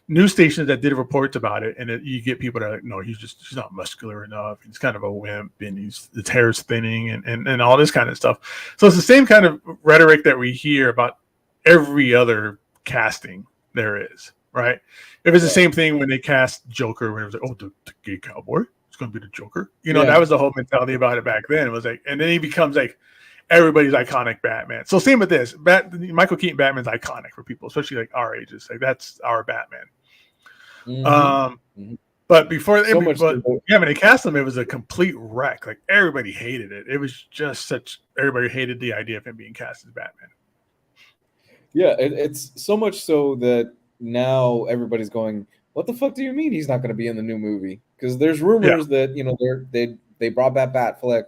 news stations that did reports about it, and you get people that are like, no, he's not muscular enough. He's kind of a wimp, and his hair's thinning, and all this kind of stuff. So it's the same kind of rhetoric that we hear about every other casting there is. Right? It was the same thing when they cast Joker, when it was like, oh, the gay cowboy is going to be the Joker. That was the whole mentality about it back then. It was like, and then he becomes like everybody's iconic Batman. So same with this. Michael Keaton Batman's iconic for people, especially like our ages. Like that's our Batman. But before, when they cast him, it was a complete wreck. Like everybody hated it. It was just everybody hated the idea of him being cast as Batman. Yeah, it's so much so that now everybody's going, what the fuck do you mean he's not going to be in the new movie? Because there's rumors that they brought back Batfleck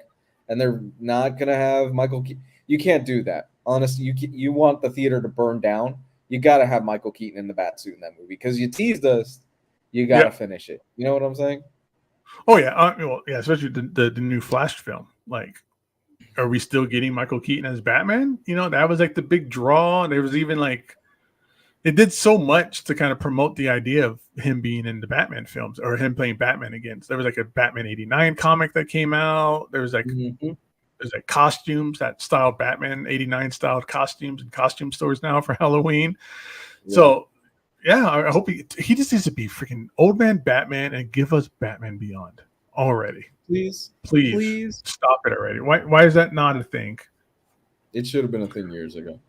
and they're not going to have Michael Keaton. You can't do that. Honestly, you want the theater to burn down, you got to have Michael Keaton in the bat suit in that movie because you teased us. You got to finish it. You know what I'm saying? Oh yeah, especially the new Flash film. Like, are we still getting Michael Keaton as Batman? That was like the big draw. There was even like it did so much to kind of promote the idea of him being in the Batman films or him playing Batman again. So there was like a Batman '89 comic that came out. There was like there's like costumes that styled Batman '89 styled costumes in costume stores now for Halloween. Yeah. So yeah, I hope he just needs to be freaking old man Batman and give us Batman Beyond already. Please stop it already. Why is that not a thing? It should have been a thing years ago.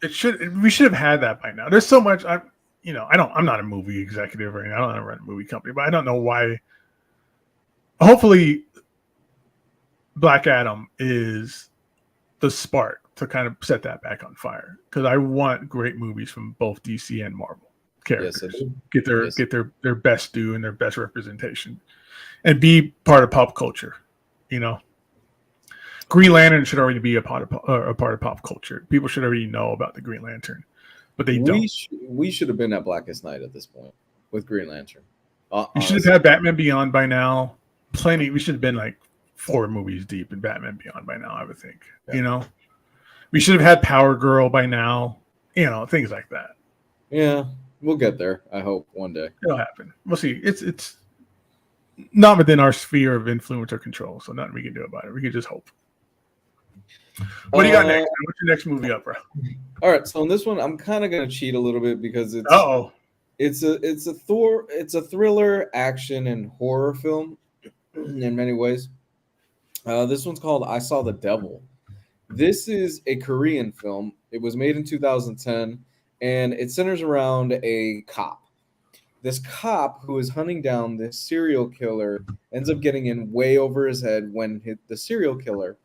We should have had that by now. There's so much. I'm not a movie executive or anything. I don't run a movie company, but I don't know why. Hopefully, Black Adam is the spark to kind of set that back on fire, because I want great movies from both DC and Marvel characters. Yes, get their best due and their best representation, and be part of pop culture. Green Lantern should already be a part of pop culture. People should already know about the Green Lantern, but they don't. We should have been at Blackest Night at this point with Green Lantern. You should have had Batman Beyond by now. Plenty. We should have been like 4 movies deep in Batman Beyond by now, I would think. Yeah. We should have had Power Girl by now. Things like that. Yeah, we'll get there. I hope one day it'll happen. We'll see. It's not within our sphere of influence or control, so nothing we can do about it. We can just hope. What do you got next? What's your next movie up, bro? All right, so on this one, I'm kind of gonna cheat a little bit because it's a thriller, action, and horror film in many ways. This one's called I Saw the Devil. This is a Korean film. It was made in 2010, and it centers around a cop. This cop who is hunting down this serial killer ends up getting in way over his head when the serial killer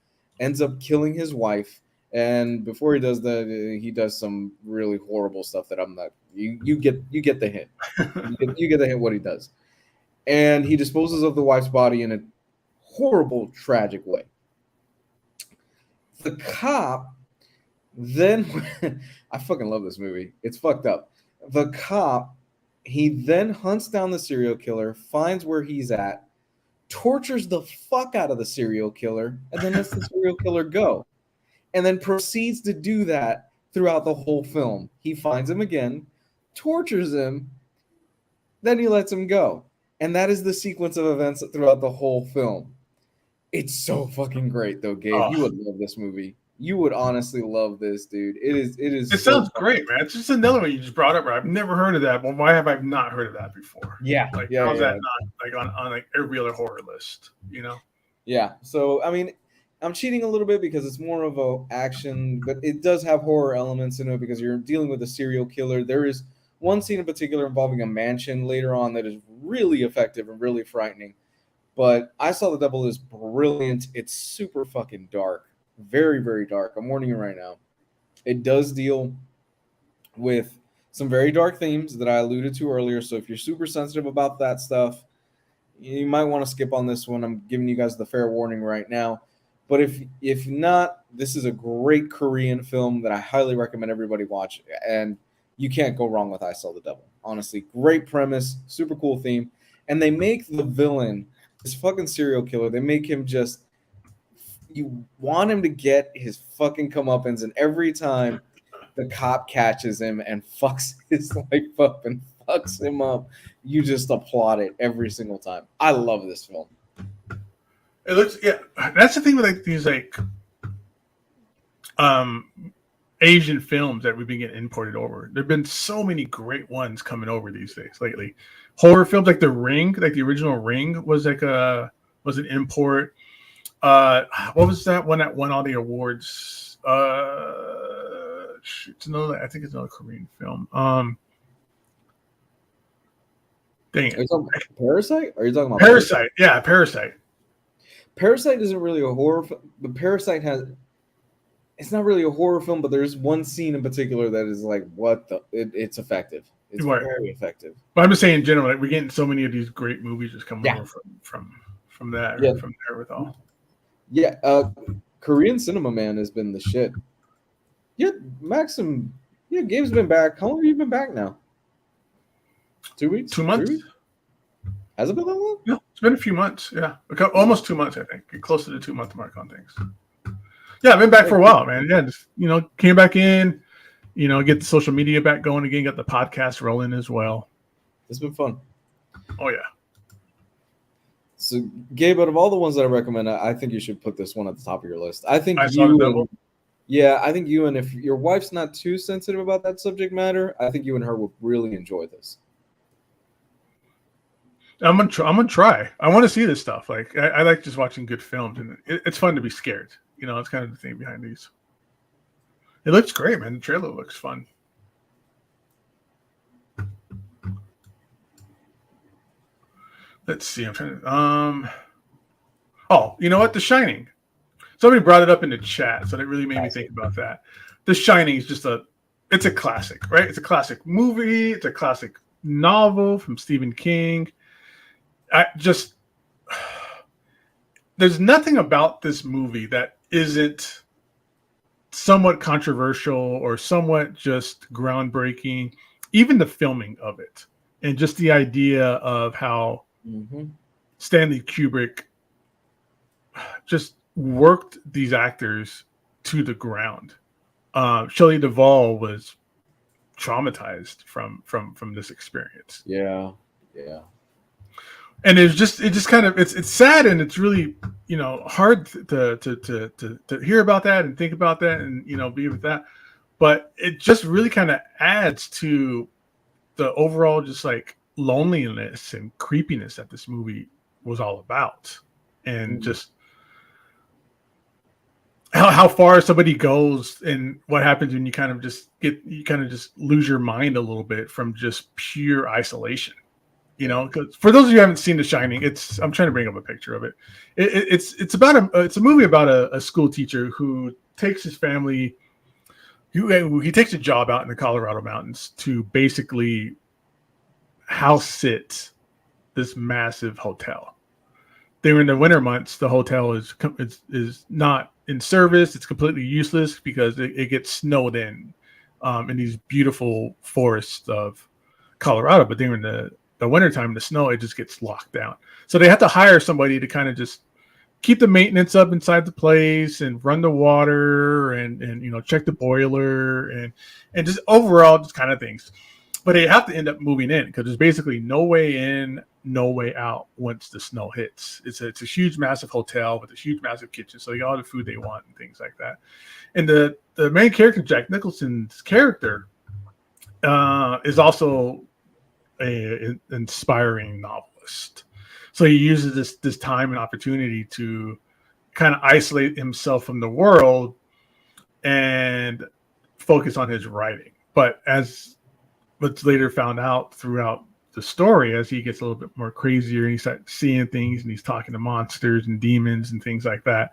ends up killing his wife, and before he does that, he does some really horrible stuff that I'm not. You get the hint. you get the hint what he does, and he disposes of the wife's body in a horrible, tragic way. The cop then, I fucking love this movie. It's fucked up. The cop, he then hunts down the serial killer, finds where he's at, tortures the fuck out of the serial killer, and then lets the serial killer go. And then proceeds to do that throughout the whole film. He finds him again, tortures him, then he lets him go. And that is the sequence of events throughout the whole film. It's so fucking great, though, Gabe. Oh. You would love this movie. You would honestly love this, dude. It is. It sounds great, man. It's just another one you just brought up. Right? I've never heard of that. Well, why have I not heard of that before? Yeah. How's that not like on like every other horror list? Yeah. So I mean, I'm cheating a little bit because it's more of a action, but it does have horror elements in it because you're dealing with a serial killer. There is one scene in particular involving a mansion later on that is really effective and really frightening. But I Saw the Devil is brilliant. It's super fucking dark. Very, very dark. I'm warning you right now. It does deal with some very dark themes that I alluded to earlier. So if you're super sensitive about that stuff, you might want to skip on this one. I'm giving you guys the fair warning right now. But if not, this is a great Korean film that I highly recommend everybody watch. And you can't go wrong with I Saw the Devil. Honestly, great premise, super cool theme. And they make the villain, this fucking serial killer, they make him just, you want him to get his fucking comeuppance, and every time the cop catches him and fucks his life up and fucks him up, you just applaud it every single time. I love this film. It looks, yeah, that's the thing with like these like Asian films that we've been getting imported over. There've been so many great ones coming over these days lately. Horror films like The Ring, like the original Ring was like was an import. What was that one that won all the awards? It's another. I think it's another Korean film. Dang it! Are you talking about Parasite? Are you talking about Parasite? Yeah, Parasite. Parasite isn't really a horror film, but Parasite has. It's not really a horror film, but there's one scene in particular that is like, what the? It's effective. It's very effective. But I'm just saying in general, like we're getting so many of these great movies just coming over from that, or from there with all. Yeah, Korean cinema, man, has been the shit. Yeah, Maxim. Yeah, Gabe's been back. How long have you been back now? 2 weeks? 2 months? Has it been that long? No, it's been a few months. Yeah, almost 2 months, I think. Get close to the 2 month mark on things. Yeah, I've been back for a while, man. Yeah, just came back in. Get the social media back going again, got the podcast rolling as well. It's been fun. Oh, yeah. So, Gabe, out of all the ones that I recommend, I think you should put this one at the top of your list. I think I saw the devil. I think you and if your wife's not too sensitive about that subject matter, I think you and her will really enjoy this. I'm gonna try. I want to see this stuff. Like I like just watching good films, and it's fun to be scared. It's kind of the thing behind these. It looks great, man. The trailer looks fun. Let's see. I'm trying to. Oh, you know what? The Shining. Somebody brought it up in the chat, so that really made me think about that. The Shining is just it's a classic, right? It's a classic movie. It's a classic novel from Stephen King. There's nothing about this movie that isn't somewhat controversial or somewhat just groundbreaking. Even the filming of it, and just the idea of how Stanley Kubrick just worked these actors to the ground. Shelley Duvall was traumatized from this experience. Yeah. And it's just kind of it's sad, and it's really hard to hear about that and think about that and be with that, but it just really kind of adds to the overall just like loneliness and creepiness that this movie was all about, and just how far somebody goes and what happens when you kind of just lose your mind a little bit from just pure isolation. Because for those of you who haven't seen The Shining, I'm trying to bring up a picture of it. It's a movie about a school teacher who takes his family, he takes a job out in the Colorado mountains to basically house sit this massive hotel. During the winter months, the hotel is not in service. It's completely useless because it gets snowed in these beautiful forests of Colorado. But during the wintertime, the snow, it just gets locked down. So they have to hire somebody to kind of just keep the maintenance up inside the place and run the water and check the boiler and just overall just kind of things. But they have to end up moving in because there's basically no way in, no way out once the snow hits. It's a huge, massive hotel with a huge, massive kitchen, so they got all the food they want and things like that. And the main character, Jack Nicholson's character, is also an inspiring novelist. So he uses this time and opportunity to kind of isolate himself from the world and focus on his writing. But as what's later found out throughout the story, as he gets a little bit more crazier and he starts seeing things and he's talking to monsters and demons and things like that,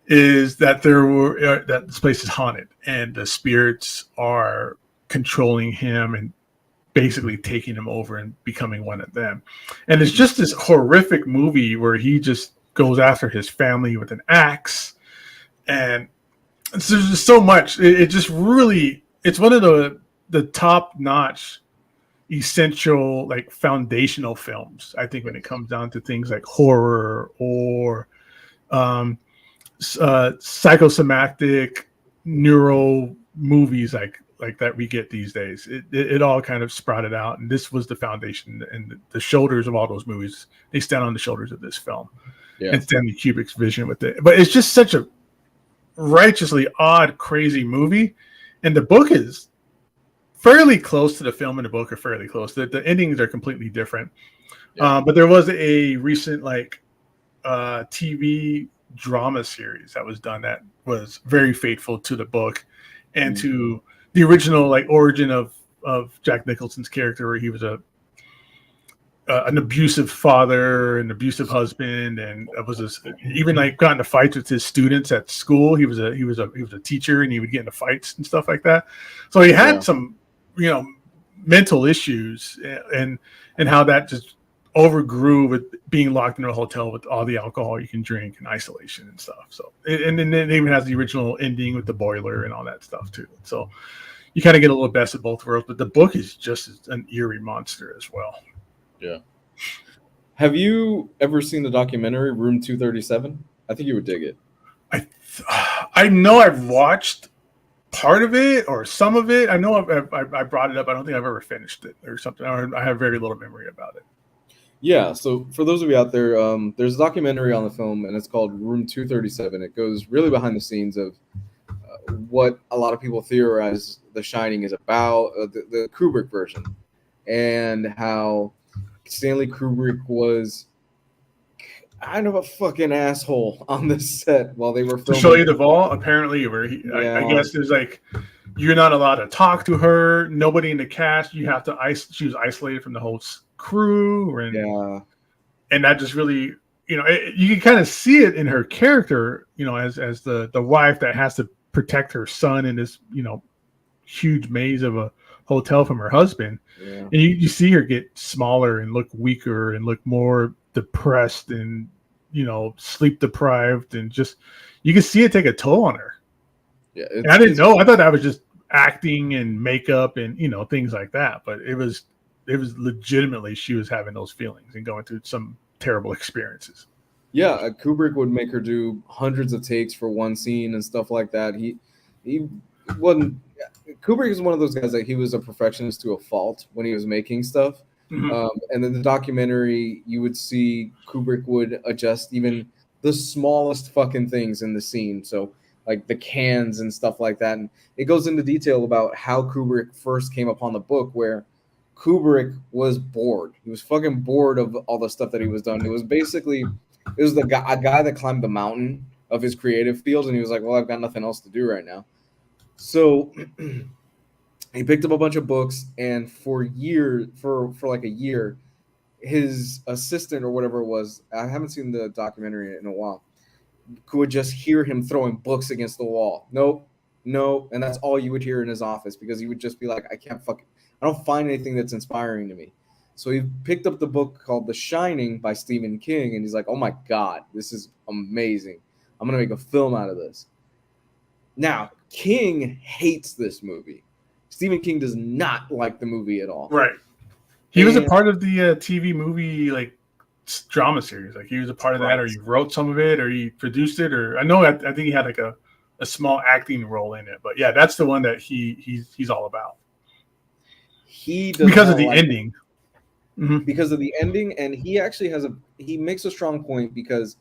is that that this place is haunted and the spirits are controlling him and basically taking him over and becoming one of them. And it's just this horrific movie where he just goes after his family with an axe, and so there's just so much. It just really, it's one of the top-notch, essential, like foundational films, I think, when it comes down to things like horror or psychosomatic neuro movies like that we get these days. It all kind of sprouted out, and this was the foundation, and the shoulders of all those movies, they stand on the shoulders of this film. And Stanley Kubrick's vision with it. But it's just such a righteously odd, crazy movie, and the book is fairly close to the film, and the book are fairly close. The endings are completely different. But there was a recent TV drama series that was done that was very faithful to the book and to the original origin of Jack Nicholson's character, where he was an abusive father, an abusive husband, and even got into fights with his students at school. He was a teacher, and he would get into fights and stuff like that. So he had some mental issues, and how that just overgrew with being locked in a hotel with all the alcohol you can drink and isolation and stuff. So and then it even has the original ending with the boiler and all that stuff too. So you kind of get a little best of both worlds, but the book is just an eerie monster as well. Yeah. Have you ever seen the documentary Room 237? I think you would dig it. I know I've watched part of it or some of it. I know I brought it up. I don't think I've ever finished it or something. I have very little memory about it. Yeah, so for those of you out there, there's a documentary on the film, and it's called Room 237. It goes really behind the scenes of what a lot of people theorize The Shining is about, the Kubrick version, and how Stanley Kubrick was kind of a fucking asshole on the set while they were To filming. show you the vault, apparently, where I guess there's like, you're not allowed to talk to her. Nobody in the cast. You have to she was isolated from the whole crew, and that just really, you can kind of see it in her character, as the wife that has to protect her son in this, huge maze of a hotel from her husband. Yeah. And you see her get smaller and look weaker and look more depressed and, sleep deprived, and just, you can see it take a toll on her. Yeah. I didn't know. I thought that was just acting and makeup and, things like that. But it was legitimately, she was having those feelings and going through some terrible experiences. Yeah, Kubrick would make her do hundreds of takes for one scene and stuff like that. He wasn't. Kubrick is one of those guys that he was a perfectionist to a fault when he was making stuff. Mm-hmm. And then the documentary, you would see Kubrick would adjust even the smallest fucking things in the scene. So like the cans and stuff like that. And it goes into detail about how Kubrick first came upon the book, where Kubrick was bored. He was fucking bored of all the stuff that he was done. It was a guy that climbed the mountain of his creative field, and he was like, well, I've got nothing else to do right now. So he picked up a bunch of books, and for like a year, his assistant or whatever it was, I haven't seen the documentary in a while, would just hear him throwing books against the wall. Nope. And that's all you would hear in his office, because he would just be like, I don't find anything that's inspiring to me. So he picked up the book called The Shining by Stephen King, and he's like, oh my God, this is amazing. I'm going to make a film out of this. Now, King hates this movie. Stephen King does not like the movie at all. Right. He was a part of the TV movie, like, drama series. Like, he was a part of that, or he wrote some of it, or he produced it, or I think he had like a small acting role in it. But yeah, that's the one that he's all about. Because of the ending. Mm-hmm. Because of the ending, and he actually he makes a strong point, because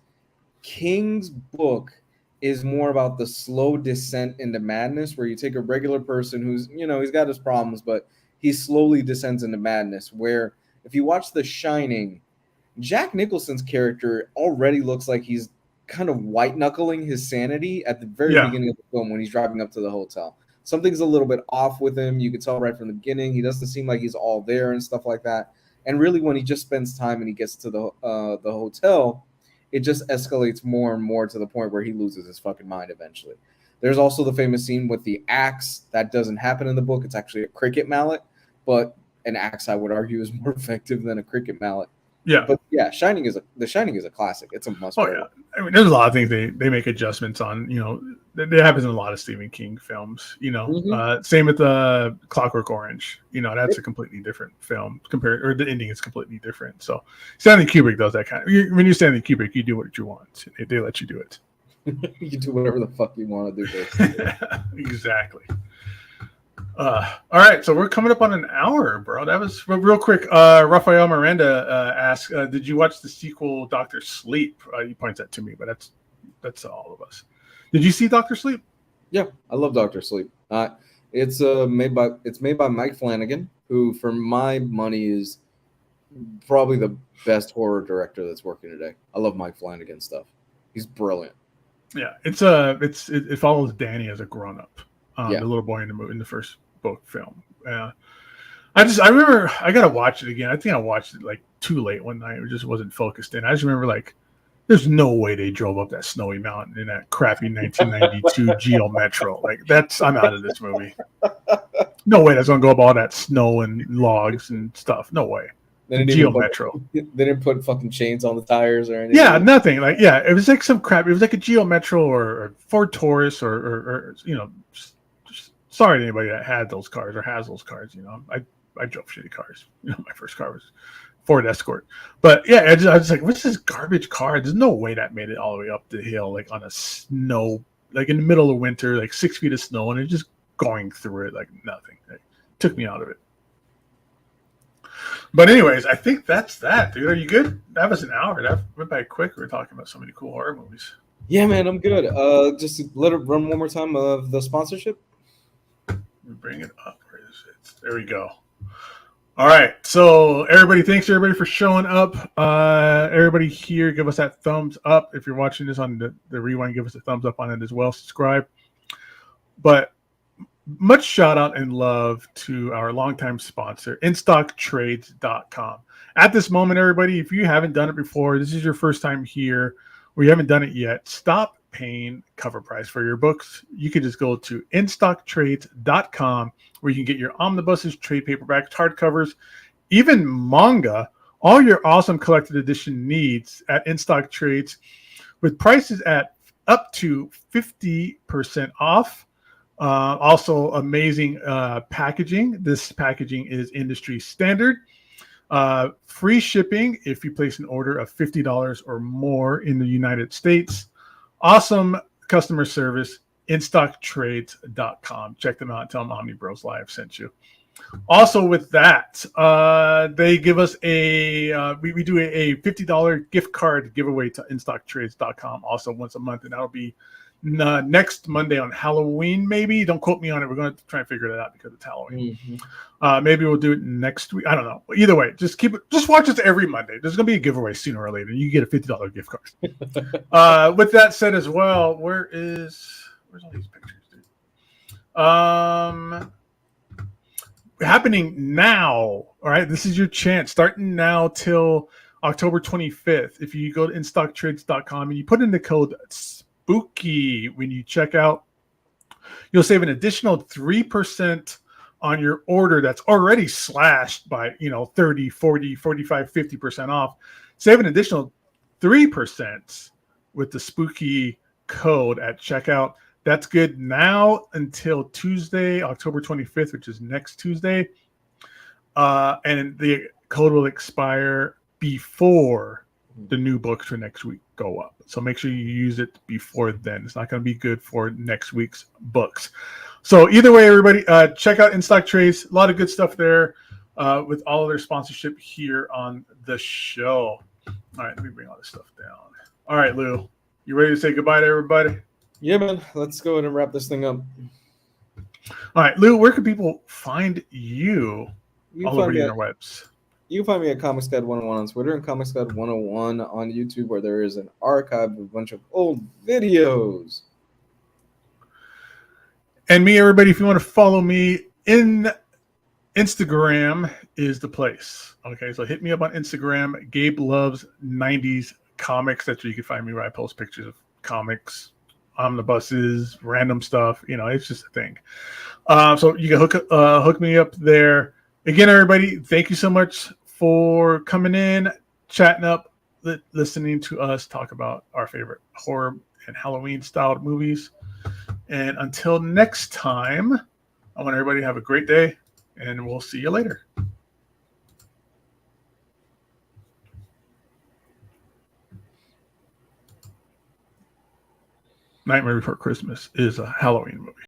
King's book is more about the slow descent into madness, where you take a regular person who's, he's got his problems, but he slowly descends into madness. Where if you watch The Shining, Jack Nicholson's character already looks like he's kind of white knuckling his sanity at the very beginning of the film when he's driving up to the hotel. Something's a little bit off with him. You can tell right from the beginning. He doesn't seem like he's all there and stuff like that. And really, when he just spends time and he gets to the hotel, it just escalates more and more to the point where he loses his fucking mind eventually. There's also the famous scene with the axe. That doesn't happen in the book. It's actually a cricket mallet, but an axe, I would argue, is more effective than a cricket mallet. Yeah. But yeah, The Shining is a classic. It's a must. Oh yeah. I mean, there's a lot of things they make adjustments on. That happens in a lot of Stephen King films. Mm-hmm. Same with Clockwork Orange. That's a completely different film or the ending is completely different. So Stanley Kubrick does that kind of. When you're Stanley Kubrick, you do what you want. They let you do it. You do whatever the fuck you want to do. Exactly. All right, so we're coming up on an hour, bro. That was real quick. Rafael Miranda asked, "Did you watch the sequel, Doctor Sleep?" He points that to me, but that's all of us. Did you see Doctor Sleep? Yeah, I love Doctor Sleep. It's made by Mike Flanagan, who, for my money, is probably the best horror director that's working today. I love Mike Flanagan stuff. He's brilliant. Yeah, it follows Danny as a grown up, the little boy in the first book film. I remember I gotta watch it again. I think I watched it like too late one night. It just wasn't focused in. I just remember like, there's no way they drove up that snowy mountain in that crappy 1992 Geo Metro. Like I'm out of this movie. No way that's gonna go up all that snow and logs and stuff. No way. Geo Metro. They didn't put fucking chains on the tires or anything. Yeah, nothing. Like, it was like some crap. It was like a Geo Metro or Ford Taurus or sorry to anybody that had those cars or has those cars. I drove shitty cars. My first car was Ford Escort. But yeah, I was like, what's this garbage car? There's no way that made it all the way up the hill, like on a snow, like in the middle of winter, like 6 feet of snow, and it just going through it like nothing. It took me out of it. But anyways, I think that's that, dude. Are you good? That was an hour. That went by quick. We were talking about so many cool horror movies. Yeah, man, I'm good. Just to let it run one more time of the sponsorship. Let me bring it up. Where is it? There we go. All right. So everybody, thanks everybody for showing up. Everybody here, give us that thumbs up. If you're watching this on the rewind, give us a thumbs up on it as well. Subscribe. But much shout out and love to our longtime sponsor, InStockTrades.com. At this moment, everybody, if you haven't done it before, this is your first time here, or you haven't done it yet, stop paying cover price for your books. You can just go to InStockTrades.com where you can get your omnibuses, trade paperbacks, hardcovers, even manga, all your awesome collected edition needs at InStock Trades with prices at up to 50% off. Also amazing packaging. This packaging is industry standard. Free shipping if you place an order of $50 or more in the United States. Awesome customer service, InStockTrades.com. Check them out. Tell them Omnibros Live sent you. Also with that, they give us we do a $50 gift card giveaway to InStockTrades.com also once a month, and that'll be next Monday on Halloween, maybe. Don't quote me on it. We're going to try and figure that out because it's Halloween. Maybe we'll do it next week. I don't know. Either way, just watch us every Monday. There's going to be a giveaway sooner or later. You get a $50 gift card. With that said as well, where's all these pictures, dude? Happening now. All right, this is your chance. Starting now till October 25th. If you go to InStockTrades.com and you put in the code SPOOKY when you check out, you'll save an additional 3% on your order that's already slashed by 30, 40, 45, 50% off. Save an additional 3% with the SPOOKY code at checkout. That's good now until Tuesday, October 25th, which is next Tuesday. And the code will expire before the new books for next week go up. So make sure you use it before then. It's not going to be good for next week's books. So either way, everybody, check out InStock Trades. A lot of good stuff there with all of their sponsorship here on the show. All right, let me bring all this stuff down. All right, Lou, you ready to say goodbye to everybody? Yeah, man. Let's go ahead and wrap this thing up. All right, Lou, where can people find you all over the interwebs? You can find me at Comics Guide 101 on Twitter and Comics Guide 101 on YouTube, where there is an archive of a bunch of old videos. And me, everybody, if you want to follow me in Instagram is the place. Okay, so hit me up on Instagram. Gabe Loves 90s Comics. That's where you can find me, where I post pictures of comics, omnibuses, random stuff. It's just a thing. So you can hook me up there. Again, everybody, thank you so much for coming in, chatting up, listening to us talk about our favorite horror and Halloween-styled movies. And until next time, I want everybody to have a great day, and we'll see you later. Nightmare Before Christmas is a Halloween movie.